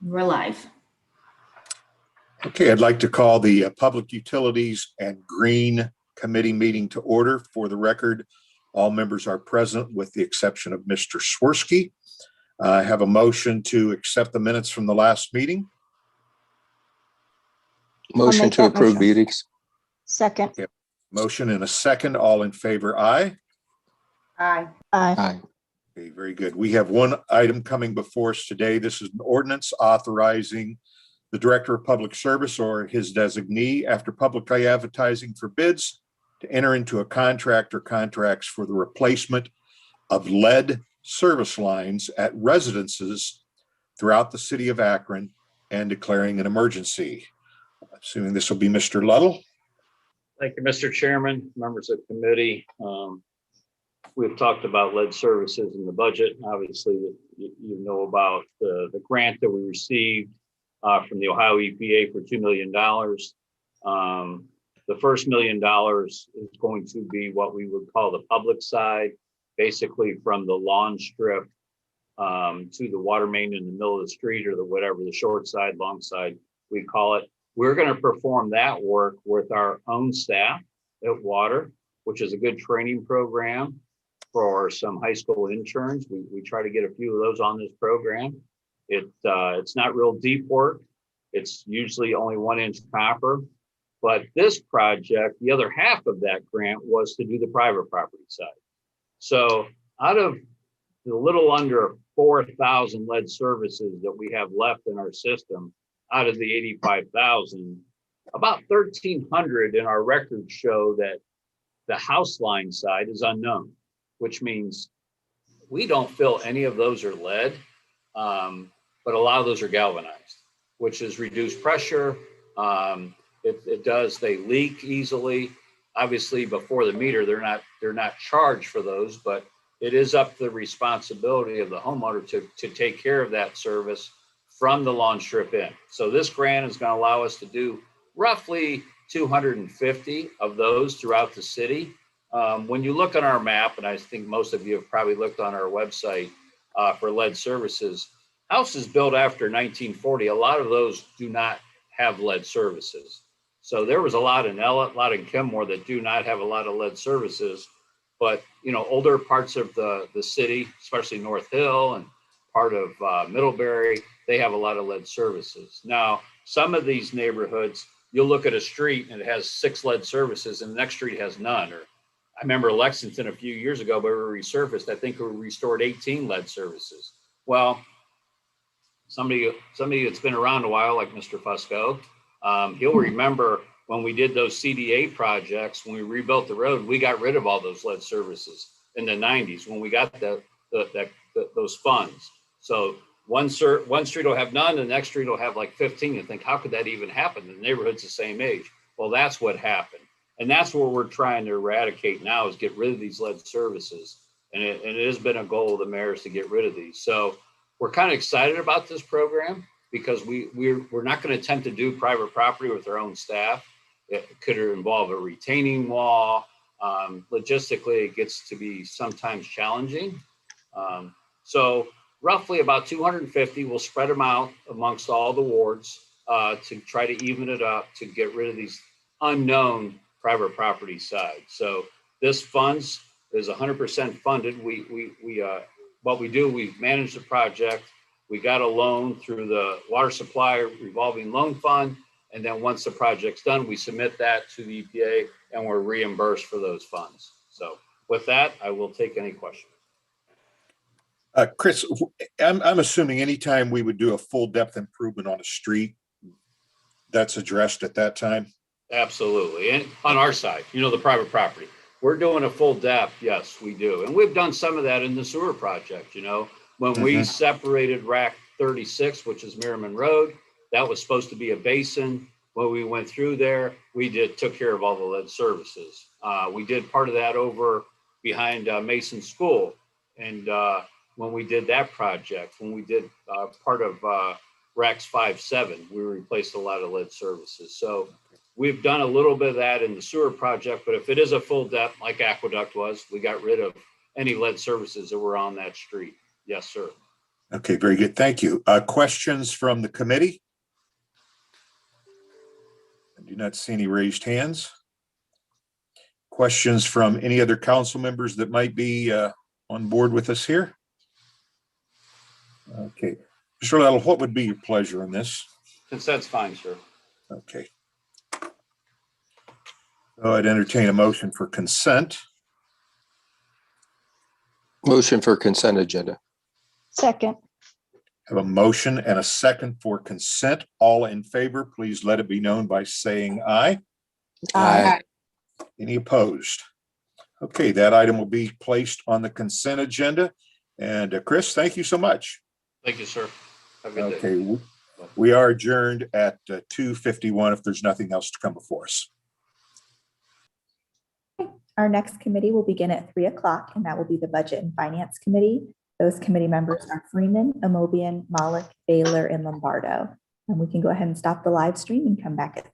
We're live. Okay, I'd like to call the Public Utilities and Green Committee meeting to order. For the record, all members are present with the exception of Mr. Swirsky. I have a motion to accept the minutes from the last meeting. Motion to approve meetings. Second. Okay. Motion and a second. All in favor, aye. Aye. Aye. Okay, very good. We have one item coming before us today. This is an ordinance authorizing the Director of Public Service or his designee, after publicly advertising for bids, to enter into a contract or contracts for the replacement of lead service lines at residences throughout the city of Akron and declaring an emergency. Assuming this will be Mr. Ludell. Thank you, Mr. Chairman, members of the committee. We've talked about lead services in the budget. Obviously, you know about the grant that we received from the Ohio EPA for $2 million. The first $1 million is going to be what we would call the public side, basically from the lawn strip to the water main in the middle of the street, or the whatever, the short side, long side, we call it. We're going to perform that work with our own staff at Water, which is a good training program for some high school interns. We try to get a few of those on this program. It's not real deep work. It's usually only 1-inch copper. But this project, the other half of that grant was to do the private property side. So out of the little under 4,000 lead services that we have left in our system, out of the 85,000, about 1,300 in our records show that the house line side is unknown, which means we don't feel any of those are lead, but a lot of those are galvanized, which is reduced pressure. They leak easily. Obviously, before the meter, they're not charged for those, but it is up to the responsibility of the homeowner to take care of that service from the lawn strip in. So this grant is going to allow us to do roughly 250 of those throughout the city. When you look on our map, and I think most of you have probably looked on our website for lead services, houses built after 1940, a lot of those do not have lead services. So there was a lot in Ellett, a lot in Kenmore that do not have a lot of lead services. But, you know, older parts of the city, especially North Hill and part of Middlebury, they have a lot of lead services. Now, some of these neighborhoods, you'll look at a street and it has 6 lead services and the next street has none. Or I remember Lexington a few years ago, but we resurfaced, I think we restored 18 lead services. Well, somebody that's been around a while, like Mr. Fusco, he'll remember when we did those CDA projects, when we rebuilt the road, we got rid of all those lead services in the 90s when we got those funds. So one street will have none, the next street will have like 15. You think, how could that even happen? The neighborhood's the same age. Well, that's what happened. And that's what we're trying to eradicate now, is get rid of these lead services. And it has been a goal of the mayor's to get rid of these. So we're kind of excited about this program because we're not going to attempt to do private property with our own staff. It could involve a retaining wall. Logistically, it gets to be sometimes challenging. So roughly about 250, we'll spread them out amongst all the wards to try to even it up to get rid of these unknown private property side. So this funds is 100% funded. What we do, we manage the project. We got a loan through the water supply revolving loan fund. And then once the project's done, we submit that to the EPA and we're reimbursed for those funds. So with that, I will take any questions. Chris, I'm assuming anytime we would do a full depth improvement on a street, that's addressed at that time? Absolutely. And on our side, you know, the private property, we're doing a full depth. Yes, we do. And we've done some of that in the sewer project. You know, when we separated rack 36, which is Merriman Road, that was supposed to be a basin. When we went through there, we took care of all the lead services. We did part of that over behind Mason School. And when we did that project, when we did part of racks 5-7, we replaced a lot of lead services. So we've done a little bit of that in the sewer project, but if it is a full depth like Aqueduct was, we got rid of any lead services that were on that street. Yes, sir. Okay, very good. Thank you. Questions from the committee? I do not see any raised hands. Questions from any other council members that might be on board with us here? Okay. Mr. Little, what would be your pleasure in this? Consent's fine, sir. Okay. So I'd entertain a motion for consent. Motion for consent agenda. Second. Have a motion and a second for consent. All in favor, please let it be known by saying aye. Aye. Any opposed? Okay, that item will be placed on the consent agenda. And Chris, thank you so much. Thank you, sir. Have a good day. Okay, we are adjourned at 2:51 if there's nothing else to come before us. Our next committee will begin at 3 o'clock, and that will be the Budget and Finance Committee. Those committee members are Freeman, Amobian, Malik, Baylor, and Lombardo. And we can go ahead and stop the live stream and come back at 3.